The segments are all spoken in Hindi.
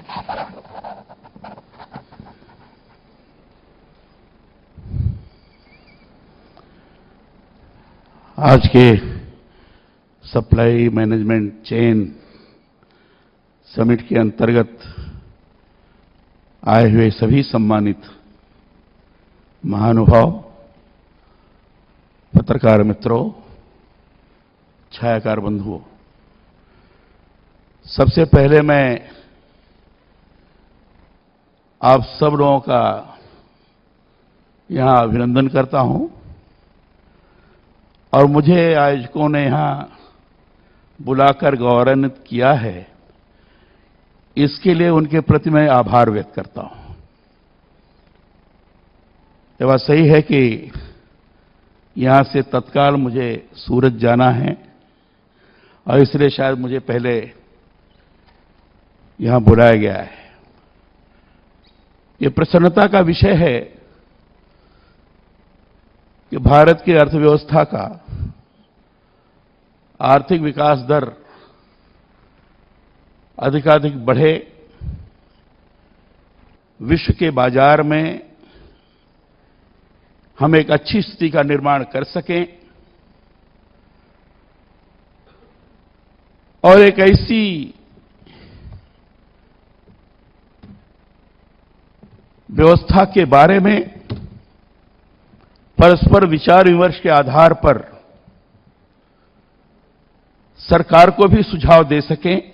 आज के सप्लाई मैनेजमेंट चेन समिट के अंतर्गत आए हुए सभी सम्मानित महानुभाव, पत्रकार मित्रों, छायाकार बंधुओं, सबसे पहले मैं आप सब लोगों का यहां अभिनंदन करता हूं और मुझे आयोजकों ने यहां बुलाकर गौरवान्वित किया है, इसके लिए उनके प्रति मैं आभार व्यक्त करता हूं। ये बात सही है कि यहां से तत्काल मुझे सूरत जाना है और इसलिए शायद मुझे पहले यहां बुलाया गया है। ये प्रसन्नता का विषय है कि भारत की अर्थव्यवस्था का आर्थिक विकास दर अधिकाधिक बढ़े, विश्व के बाजार में हम एक अच्छी स्थिति का निर्माण कर सकें और एक ऐसी व्यवस्था के बारे में परस्पर विचार विमर्श के आधार पर सरकार को भी सुझाव दे सकें,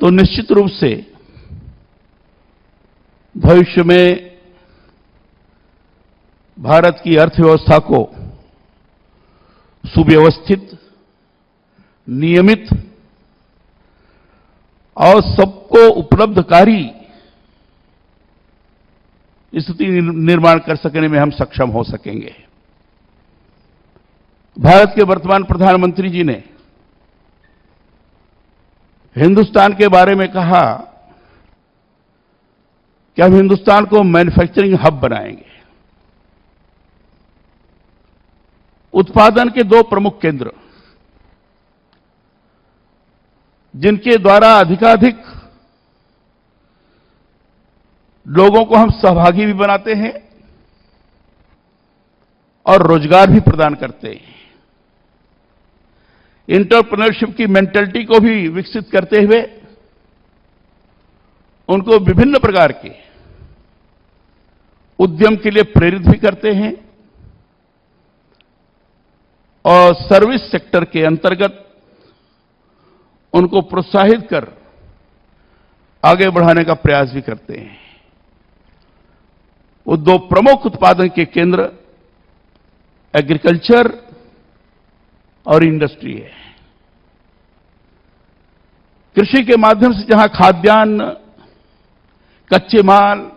तो निश्चित रूप से भविष्य में भारत की अर्थव्यवस्था को सुव्यवस्थित, नियमित और सबको उपलब्धकारी स्थिति निर्माण कर सकने में हम सक्षम हो सकेंगे। भारत के वर्तमान प्रधानमंत्री जी ने हिंदुस्तान के बारे में कहा कि हम हिंदुस्तान को मैन्युफैक्चरिंग हब बनाएंगे। उत्पादन के दो प्रमुख केंद्र, जिनके द्वारा अधिकाधिक लोगों को हम सहभागी भी बनाते हैं और रोजगार भी प्रदान करते हैं। एंटरप्रेन्योरशिप की मेंटालिटी को भी विकसित करते हुए उनको विभिन्न प्रकार के उद्यम के लिए प्रेरित भी करते हैं और सर्विस सेक्टर के अंतर्गत उनको प्रोत्साहित कर आगे बढ़ाने का प्रयास भी करते हैं। वो दो प्रमुख उत्पादन के केंद्र एग्रीकल्चर और इंडस्ट्री है। कृषि के माध्यम से जहां खाद्यान्न, कच्चे माल,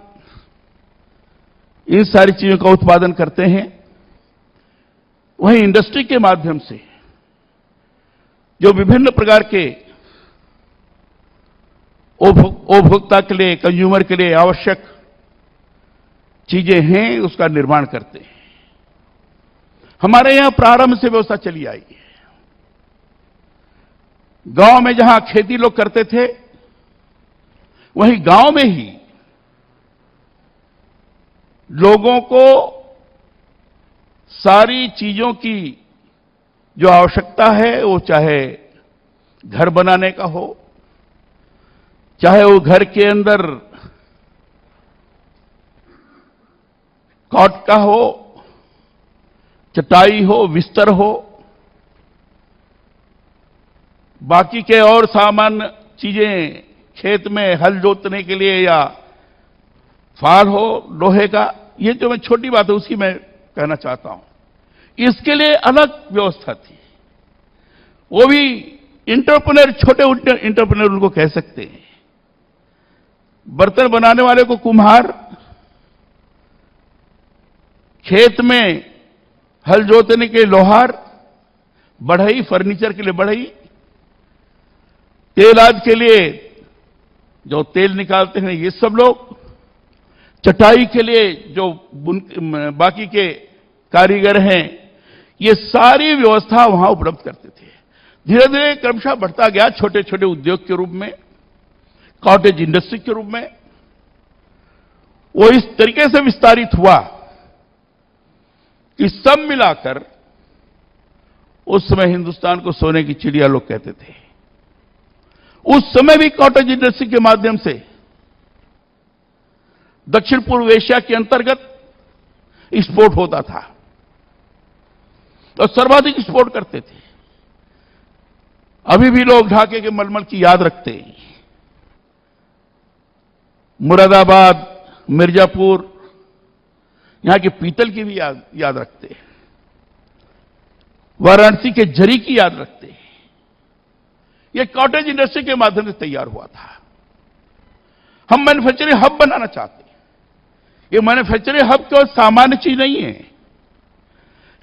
इन सारी चीजों का उत्पादन करते हैं, वहीं इंडस्ट्री के माध्यम से जो विभिन्न प्रकार के उपभोक्ता के लिए, कंज्यूमर के लिए आवश्यक चीजें हैं, उसका निर्माण करते हैं। हमारे यहां प्रारंभ से व्यवस्था चली आई है। गांव में जहां खेती लोग करते थे, वहीं गांव में ही लोगों को सारी चीजों की जो आवश्यकता है, वो चाहे घर बनाने का हो, चाहे वो घर के अंदर कॉट का हो, चटाई हो, बिस्तर हो, बाकी के और सामान्य चीजें खेत में हल जोतने के लिए या फाल हो लोहे का, ये जो मैं छोटी बात है उसकी मैं कहना चाहता हूं। इसके लिए अलग व्यवस्था थी। वो भी इंटरप्रेन्योर, छोटे इंटरप्रेन्योर उनको कह सकते हैं। बर्तन बनाने वाले को कुम्हार, खेत में हल जोतने के लोहार, बढ़ई, फर्नीचर के लिए बढ़ई, तेल आदि के लिए जो तेल निकालते हैं ये सब लोग, चटाई के लिए जो बाकी के कारीगर हैं, ये सारी व्यवस्था वहां उपलब्ध करते थे। धीरे धीरे क्रमशः बढ़ता गया छोटे छोटे उद्योग के रूप में, कॉटेज इंडस्ट्री के रूप में। वो इस तरीके से विस्तारित हुआ कि सब मिलाकर उस समय हिंदुस्तान को सोने की चिड़िया लोग कहते थे। उस समय भी कॉटेज इंडस्ट्री के माध्यम से दक्षिण पूर्व एशिया के अंतर्गत एक्सपोर्ट होता था और सर्वाधिक एक्सपोर्ट करते थे। अभी भी लोग ढाके के मलमल की याद रखते हैं। मुरादाबाद, मिर्जापुर, यहां के पीतल की भी याद रखते हैं। वाराणसी के जरी की याद रखते हैं। यह कॉटेज इंडस्ट्री के माध्यम से तैयार हुआ था। हम मैन्युफैक्चरिंग हब बनाना चाहते हैं। ये मैन्युफैक्चरिंग हब केवल सामान्य चीज नहीं है।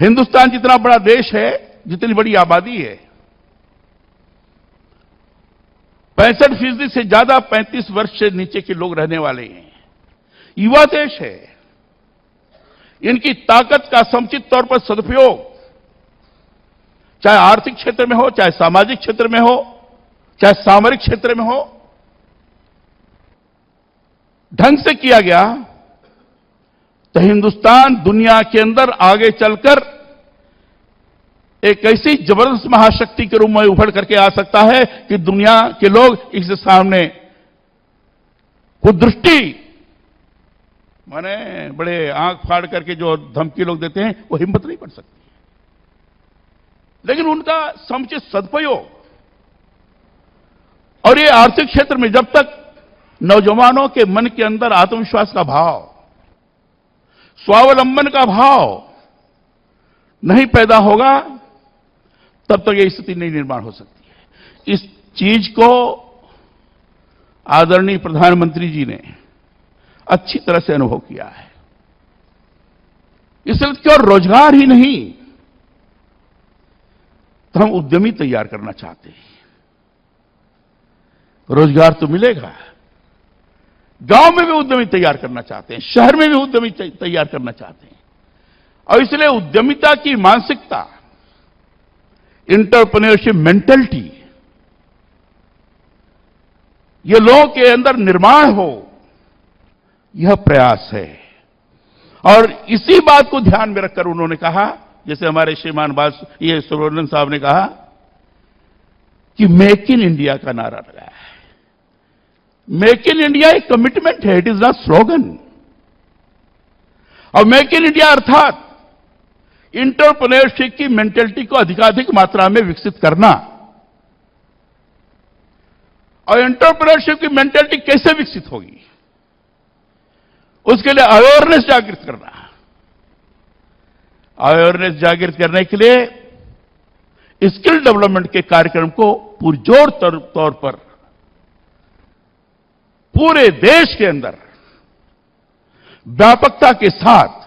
हिंदुस्तान जितना बड़ा देश है, जितनी बड़ी आबादी है, 65% से ज्यादा 35 वर्ष से नीचे के लोग रहने वाले हैं। युवा देश है। इनकी ताकत का समुचित तौर पर सदुपयोग, चाहे आर्थिक क्षेत्र में हो, चाहे सामाजिक क्षेत्र में हो, चाहे सामरिक क्षेत्र में हो, ढंग से किया गया तो हिंदुस्तान दुनिया के अंदर आगे चलकर एक ऐसी जबरदस्त महाशक्ति के रूप में उभर करके आ सकता है कि दुनिया के लोग इसके सामने कुदृष्टि माने बड़े आंख फाड़ करके जो धमकी लोग देते हैं, वो हिम्मत नहीं पड़ सकती। लेकिन उनका समुचित सदुपयोग और ये आर्थिक क्षेत्र में जब तक नौजवानों के मन के अंदर आत्मविश्वास का भाव, स्वावलंबन का भाव नहीं पैदा होगा, तब तक ये स्थिति नहीं निर्माण हो सकती है। इस चीज को आदरणीय प्रधानमंत्री जी ने अच्छी तरह से अनुभव किया है। इसलिए केवल रोजगार ही नहीं, तो हम उद्यमी तैयार करना चाहते हैं। रोजगार तो मिलेगा, गांव में भी उद्यमी तैयार करना चाहते हैं, शहर में भी उद्यमी तैयार करना चाहते हैं। और इसलिए उद्यमिता की मानसिकता, एंटरप्रेन्योरशिप मेंटालिटी, ये लोगों के अंदर निर्माण हो, यह प्रयास है। और इसी बात को ध्यान में रखकर उन्होंने कहा, जैसे हमारे श्रीमान ये सुब्रमण्यम साहब ने कहा कि मेक इन इंडिया का नारा लगाया है। मेक इन इंडिया एक कमिटमेंट है, इट इज नॉट स्लोगन। और मेक इन इंडिया अर्थात एंटरप्रेन्योरशिप की मेंटालिटी को अधिकाधिक मात्रा में विकसित करना। और एंटरप्रेन्योरशिप की मेंटालिटी कैसे विकसित होगी, उसके लिए अवेयरनेस जागृत करना। अवेयरनेस जागृत करने के लिए स्किल डेवलपमेंट के कार्यक्रम को पुरजोर तौर पर पूरे देश के अंदर व्यापकता के साथ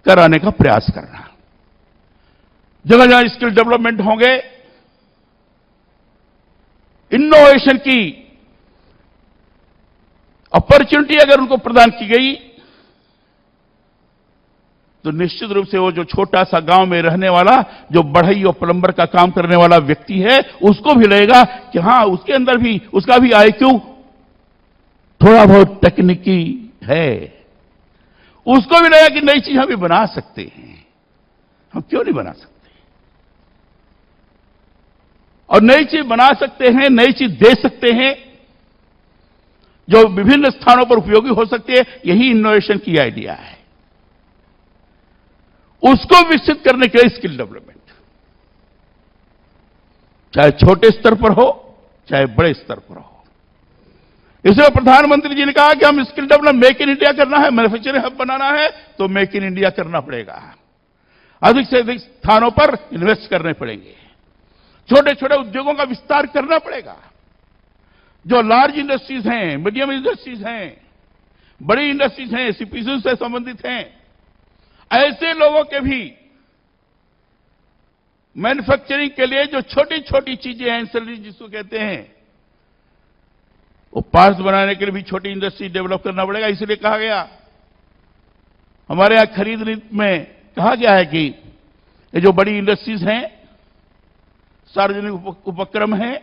कराने का प्रयास करना। जगह जहां स्किल डेवलपमेंट होंगे, इनोवेशन की अपॉर्चुनिटी अगर उनको प्रदान की गई, तो निश्चित रूप से वो जो छोटा सा गांव में रहने वाला, जो बढ़ई और प्लम्बर का काम करने वाला व्यक्ति है, उसको भी लगेगा कि हां, उसके अंदर भी, उसका भी आईक्यू थोड़ा बहुत तकनीकी है। उसको भी लगेगा कि नई चीज हम भी बना सकते हैं, हम क्यों नहीं बना सकते। और नई चीज बना सकते हैं, नई चीज दे सकते हैं, जो विभिन्न स्थानों पर उपयोगी हो सकती है। यही इनोवेशन की आइडिया है। उसको विकसित करने के लिए स्किल डेवलपमेंट, चाहे छोटे स्तर पर हो, चाहे बड़े स्तर पर हो। इसलिए प्रधानमंत्री जी ने कहा कि हम skill development, make in India करना है, मैन्युफैक्चरिंग हब बनाना है, तो मेक इन इंडिया करना पड़ेगा। अधिक से अधिक स्थानों पर इन्वेस्ट करने पड़ेंगे, छोटे छोटे उद्योगों का विस्तार करना पड़ेगा। जो लार्ज इंडस्ट्रीज हैं, मीडियम इंडस्ट्रीज हैं, बड़ी इंडस्ट्रीज हैं, सीपीयू से संबंधित हैं, ऐसे लोगों के भी मैन्युफैक्चरिंग के लिए जो छोटी छोटी चीजें हैं, एंसिलरी जिसको कहते हैं, वो पार्ट्स बनाने के लिए भी छोटी इंडस्ट्री डेवलप करना पड़ेगा। इसलिए कहा गया, हमारे यहां खरीद नीति में कहा गया है कि ये जो बड़ी इंडस्ट्रीज हैं, सार्वजनिक उपक्रम हैं,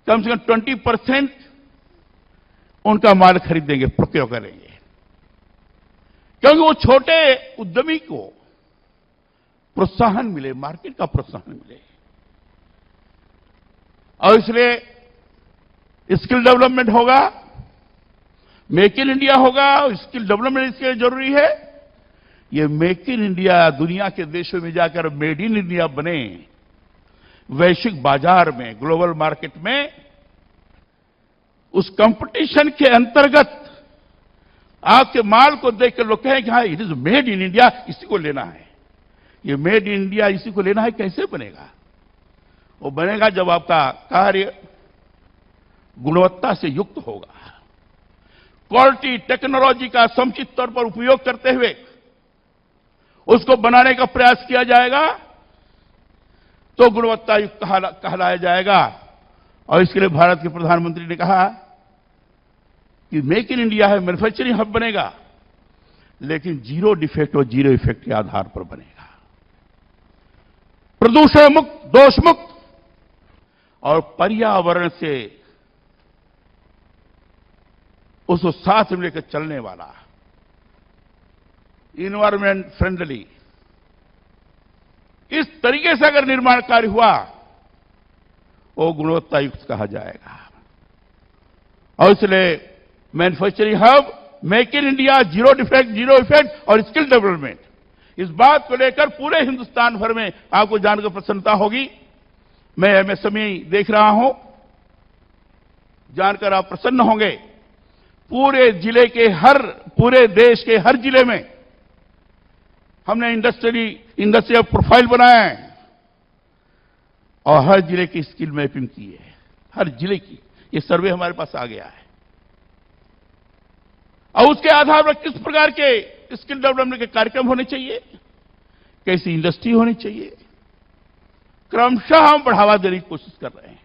कम से कम 20% उनका माल खरीदेंगे, प्रोक्योर करेंगे, क्योंकि वो छोटे उद्यमी को प्रोत्साहन मिले, मार्केट का प्रोत्साहन मिले। और इसलिए स्किल डेवलपमेंट होगा, मेक इन इंडिया होगा, स्किल डेवलपमेंट इसके लिए जरूरी है। ये मेक इन इंडिया दुनिया के देशों में जाकर मेड इन इंडिया बने, वैश्विक बाजार में, ग्लोबल मार्केट में, उस कंपटीशन के अंतर्गत आपके माल को देखकर लोग कहें कि हाँ it is made in India, इसी को लेना है। ये मेड इन इंडिया इसी को लेना है, कैसे बनेगा? वो बनेगा जब आपका कार्य गुणवत्ता से युक्त होगा, क्वालिटी टेक्नोलॉजी का समुचित तौर पर उपयोग करते हुए उसको बनाने का प्रयास किया जाएगा, तो गुणवत्ता युक्त कहलाया जाएगा। और इसके लिए भारत के प्रधानमंत्री ने कहा कि मेक इन इंडिया है, मैन्युफैक्चरिंग हब बनेगा, लेकिन जीरो डिफेक्ट और जीरो इफेक्ट के आधार पर बनेगा, प्रदूषण मुक्त, दोष मुक्त और पर्यावरण से उसको साथ में लेकर चलने वाला, इन्वायरमेंट फ्रेंडली। इस तरीके से अगर निर्माण कार्य हुआ, वो गुणवत्ता युक्त कहा जाएगा। और इसलिए manufacturing hub, make in India, zero defect, zero effect और स्किल डेवलपमेंट, इस बात को लेकर पूरे हिंदुस्तान भर में आपको जानकर प्रसन्नता होगी। मैं एमएसएमई देख रहा हूं, जानकर आप प्रसन्न होंगे। पूरे जिले के पूरे देश के हर जिले में हमने इंडस्ट्रियल प्रोफाइल बनाया है और हर जिले की स्किल मैपिंग की है, हर जिले की। ये सर्वे हमारे पास आ गया है और उसके आधार पर किस प्रकार के स्किल डेवलपमेंट के कार्यक्रम होने चाहिए, कैसी इंडस्ट्री होनी चाहिए, क्रमशः हम बढ़ावा देने की कोशिश कर रहे हैं।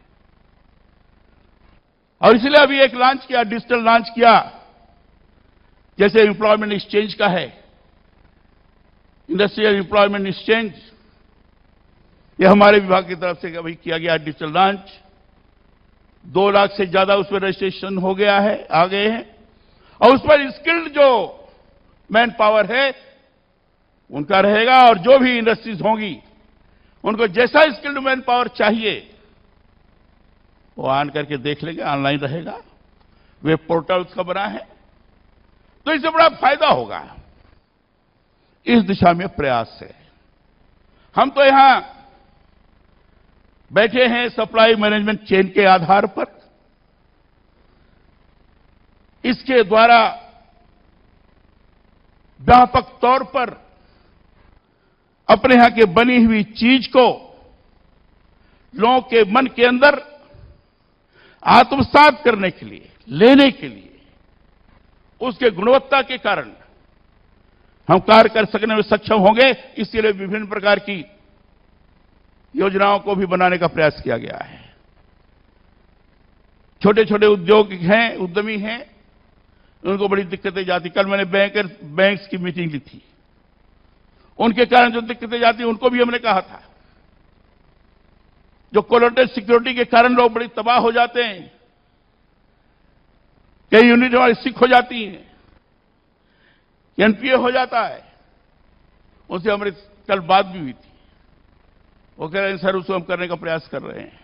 और इसलिए अभी एक लॉन्च किया, डिजिटल लॉन्च किया, जैसे एम्प्लॉयमेंट एक्सचेंज का है, इंडस्ट्रियल एम्प्लॉयमेंट एक्सचेंज, यह हमारे विभाग की तरफ से अभी किया गया डिजिटल लॉन्च। 2 लाख से ज्यादा उसमें रजिस्ट्रेशन हो गया है, आ गए हैं, और उस पर स्किल्ड जो मैन पावर है उनका रहेगा, और जो भी इंडस्ट्रीज होंगी उनको जैसा स्किल्ड मैन पावर चाहिए वो आन करके देख लेंगे, ऑनलाइन रहेगा, वेब पोर्टल उसका बना है, तो इससे बड़ा फायदा होगा। इस दिशा में प्रयास है। हम तो यहां बैठे हैं सप्लाई मैनेजमेंट चेन के आधार पर, इसके द्वारा व्यापक तौर पर अपने यहां के बनी हुई चीज को लोगों के मन के अंदर आत्मसात करने के लिए, लेने के लिए, उसके गुणवत्ता के कारण हम कार्य कर सकने में सक्षम होंगे। इसके लिए विभिन्न प्रकार की योजनाओं को भी बनाने का प्रयास किया गया है। छोटे छोटे उद्योग हैं, उद्यमी हैं, उनको बड़ी दिक्कतें जाती। कल मैंने बैंक्स की मीटिंग ली थी, उनके कारण जो दिक्कतें जाती उनको भी हमने कहा था। जो कोलैटरल सिक्योरिटी के कारण लोग बड़ी तबाह हो जाते हैं, कई यूनिट हमारी सिक हो जाती हैं, एनपीए हो जाता है, उनसे हमारी कल बात भी हुई थी। वो कह रहे हैं सर उसको हम करने का प्रयास कर रहे हैं।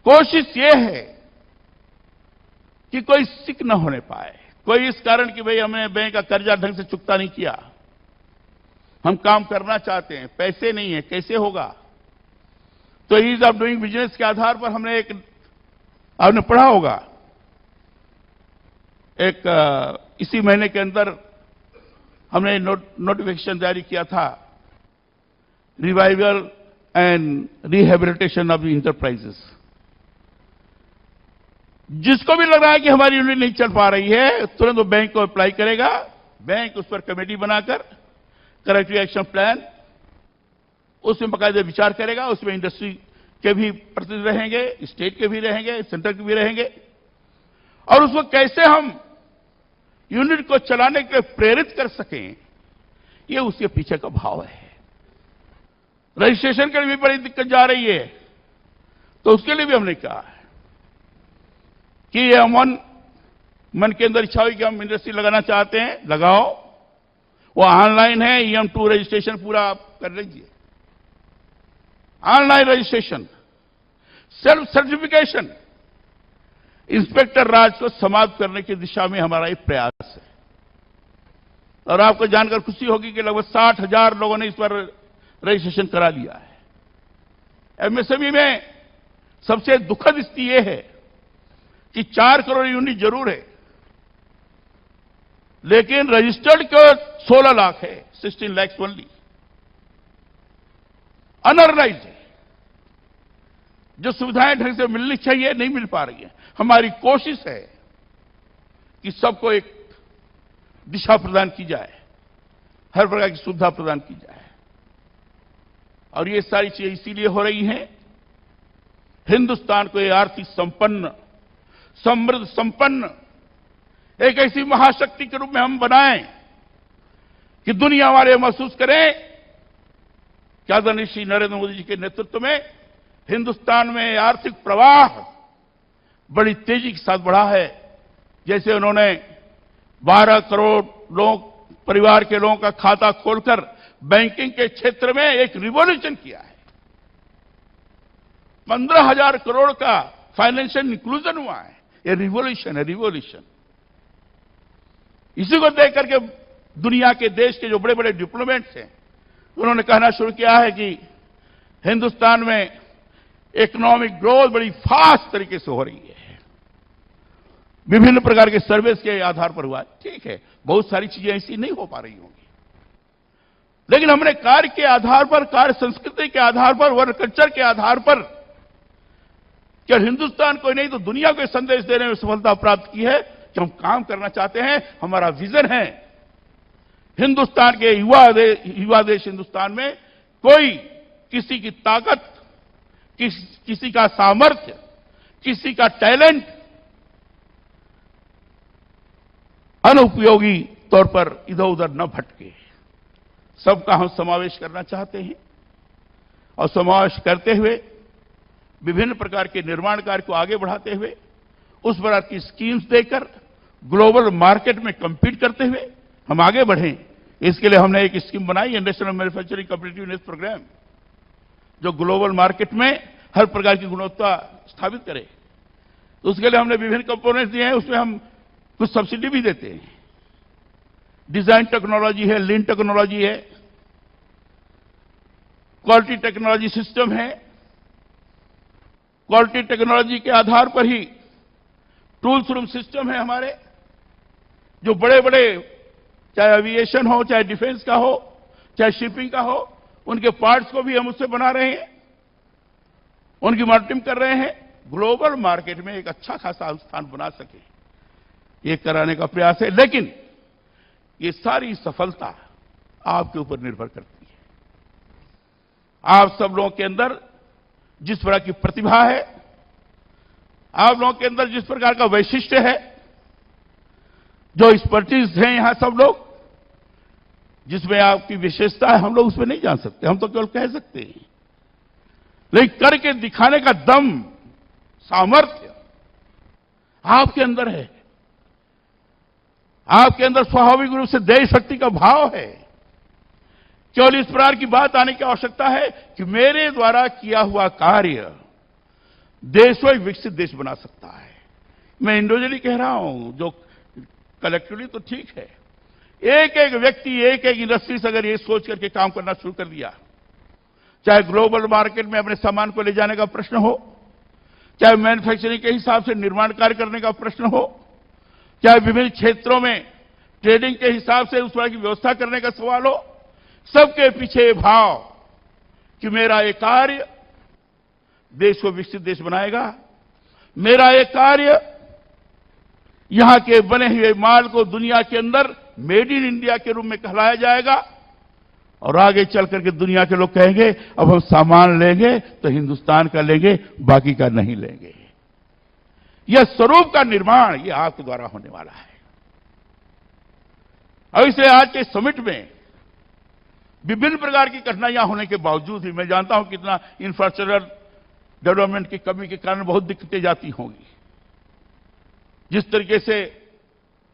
कोशिश ये है कि कोई सिक न होने पाए, कोई इस कारण कि भाई हमने बैंक का कर्जा ढंग से चुकता नहीं किया, हम काम करना चाहते हैं, पैसे नहीं है, कैसे होगा। तो ईज ऑफ डूइंग बिजनेस के आधार पर हमने आपने पढ़ा होगा, इसी महीने के अंदर हमने नोटिफिकेशन जारी किया था, revival and rehabilitation of enterprises. जिसको भी लग रहा है कि हमारी यूनिट नहीं चल पा रही है, तुरंत वो बैंक को अप्लाई करेगा, बैंक उस पर कमेटी बनाकर करेक्टिव एक्शन प्लान, उसमें बाकायदे विचार करेगा। उसमें इंडस्ट्री के भी प्रतिनिधि रहेंगे, स्टेट के भी रहेंगे, सेंटर के भी रहेंगे, और उसको कैसे हम यूनिट को चलाने के लिए प्रेरित कर सकें, ये उसके पीछे का भाव है। रजिस्ट्रेशन के लिए भी बड़ी दिक्कत जा रही है, तो उसके लिए भी हमने कहा है कि ये हम मन के अंदर इच्छा हुई कि हम इंडस्ट्री लगाना चाहते हैं, लगाओ। वो ऑनलाइन है, EM2 रजिस्ट्रेशन पूरा आप कर लीजिए, online registration, self certification, inspector raj को समाप्त करने की दिशा में हमारा एक प्रयास है। और आपको जानकर खुशी होगी कि लगभग 60,000 लोगों ने इस पर रजिस्ट्रेशन करा लिया है। MSME में सबसे दुखद स्थिति यह है कि 4 करोड़ यूनिट जरूर है, लेकिन रजिस्टर्ड को 16 लाख है, 16 lakhs ओनली, अनऑर्गेनाइज्ड है। जो सुविधाएं ढंग से मिलनी चाहिए नहीं मिल पा रही है। हमारी कोशिश है कि सबको एक दिशा प्रदान की जाए, हर प्रकार की सुविधा प्रदान की जाए, और ये सारी चीजें इसीलिए हो रही हैं, हिंदुस्तान को ये आर्थिक संपन्न, समृद्ध, संपन्न एक ऐसी महाशक्ति के रूप में हम बनाएं कि दुनिया वाले महसूस करें कि आदरणीय श्री नरेंद्र मोदी जी के नेतृत्व में हिंदुस्तान में आर्थिक प्रवाह बड़ी तेजी के साथ बढ़ा है। जैसे उन्होंने 12 करोड़ लोग, परिवार के लोगों का खाता खोलकर बैंकिंग के क्षेत्र में एक रिवॉल्यूशन किया है। 15,000 करोड़ का फाइनेंशियल इंक्लूजन हुआ है। ये रिवॉल्यूशन है, रिवॉल्यूशन। इसी को देख करके दुनिया के देश के जो बड़े बड़े डिप्लोमेट्स हैं, उन्होंने कहना शुरू किया है कि हिंदुस्तान में इकोनॉमिक ग्रोथ बड़ी फास्ट तरीके से हो रही है, विभिन्न प्रकार के सर्विस के आधार पर हुआ है। ठीक है, बहुत सारी चीजें ऐसी नहीं हो पा रही होंगी, लेकिन हमने कार्य के आधार पर, कार्य संस्कृति के आधार पर, वर्क कल्चर के आधार पर क्या हिंदुस्तान को नहीं तो दुनिया को संदेश देने में सफलता प्राप्त की है कि हम काम करना चाहते हैं। हमारा विजन है हिंदुस्तान के युवा देश हिंदुस्तान में कोई किसी की ताकत, किसी का सामर्थ्य, किसी का टैलेंट अनुपयोगी तौर पर इधर उधर न भटके। सबका हम समावेश करना चाहते हैं, और समावेश करते हुए विभिन्न प्रकार के निर्माण कार्य को आगे बढ़ाते हुए, उस प्रकार की स्कीम्स देकर ग्लोबल मार्केट में कम्पीट करते हुए हम आगे बढ़ें। इसके लिए हमने एक स्कीम बनाई है, नेशनल मैन्युफैक्चरिंग कॉम्पिटिटिवनेस प्रोग्राम, जो ग्लोबल मार्केट में हर प्रकार की गुणवत्ता स्थापित करे। तो उसके लिए हमने विभिन्न कंपोनेंट्स दिए हैं, उसमें हम कुछ सब्सिडी भी देते हैं। डिजाइन टेक्नोलॉजी है, लीन टेक्नोलॉजी है, क्वालिटी टेक्नोलॉजी सिस्टम है। क्वालिटी टेक्नोलॉजी के आधार पर ही टूल्स रूम सिस्टम है हमारे, जो बड़े बड़े, चाहे एविएशन हो, चाहे डिफेंस का हो, चाहे शिपिंग का हो, उनके पार्ट्स को भी हम उससे बना रहे हैं, उनकी मॉनिटरिंग कर रहे हैं। ग्लोबल मार्केट में एक अच्छा खासा स्थान बना सके, ये कराने का प्रयास है। लेकिन ये सारी सफलता आपके ऊपर निर्भर करती है। आप सब लोगों के अंदर जिस प्रकार की प्रतिभा है, आप लोगों के अंदर जिस प्रकार का वैशिष्ट्य है, जो एक्सपर्टीज हैं यहां सब लोग, जिसमें आपकी विशेषता है, हम लोग उसमें नहीं जान सकते। हम तो केवल कह सकते हैं, लेकिन करके दिखाने का दम, सामर्थ्य आपके अंदर है। आपके अंदर स्वाभाविक रूप से देशभक्ति का भाव है। केवल इस प्रकार की बात आने की आवश्यकता है कि मेरे द्वारा किया हुआ कार्य देश को एक विकसित देश बना सकता है। मैं इंडिविजुअली कह रहा हूं, जो कलेक्टिवली तो ठीक है। एक एक व्यक्ति, एक एक इंडस्ट्री से अगर ये सोच करके काम करना शुरू कर दिया, चाहे ग्लोबल मार्केट में अपने सामान को ले जाने का प्रश्न हो, चाहे मैन्युफैक्चरिंग के हिसाब से निर्माण कार्य करने का प्रश्न हो, चाहे विभिन्न क्षेत्रों में ट्रेडिंग के हिसाब से उस तरह की व्यवस्था करने का सवाल हो, सबके पीछे भाव कि मेरा ये कार्य देश को विकसित देश बनाएगा, मेरा ये कार्य यहां के बने हुए माल को दुनिया के अंदर मेड इन इंडिया के रूप में कहलाया जाएगा, और आगे चल करके दुनिया के लोग कहेंगे अब हम सामान लेंगे तो हिंदुस्तान का लेंगे, बाकी का नहीं लेंगे। यह स्वरूप का निर्माण यह आपके द्वारा होने वाला है। और इसलिए आज के समिट में विभिन्न प्रकार की कठिनाइयां होने के बावजूद भी मैं जानता हूं कितना इंफ्रास्ट्रक्चर डेवलपमेंट की कमी के कारण बहुत दिक्कतें जाती होंगी। जिस तरीके से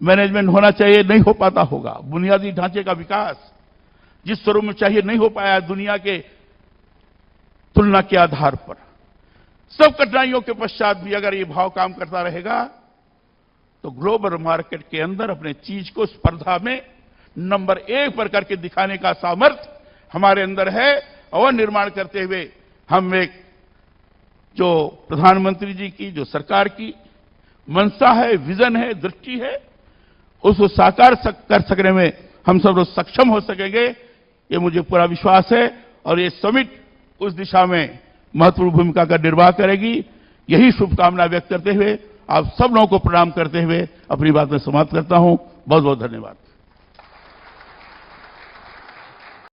मैनेजमेंट होना चाहिए नहीं हो पाता होगा, बुनियादी ढांचे का विकास जिस स्वरूप में चाहिए नहीं हो पाया दुनिया के तुलना के आधार पर। सब कठिनाइयों के पश्चात भी अगर ये भाव काम करता रहेगा तो ग्लोबल मार्केट के अंदर अपने चीज को स्पर्धा में नंबर 1 पर करके दिखाने का सामर्थ्य हमारे अंदर है। और निर्माण करते हुए हम एक जो प्रधानमंत्री जी की जो सरकार की मंशा है, विजन है, दृष्टि है, उसको साकार कर सकने में हम सब लोग सक्षम हो सकेंगे, ये मुझे पूरा विश्वास है। और ये समिट उस दिशा में महत्वपूर्ण भूमिका का निर्वाह करेगी। यही शुभकामना व्यक्त करते हुए आप सब लोगों को प्रणाम करते हुए अपनी बात में समाप्त करता हूं। बहुत बहुत धन्यवाद।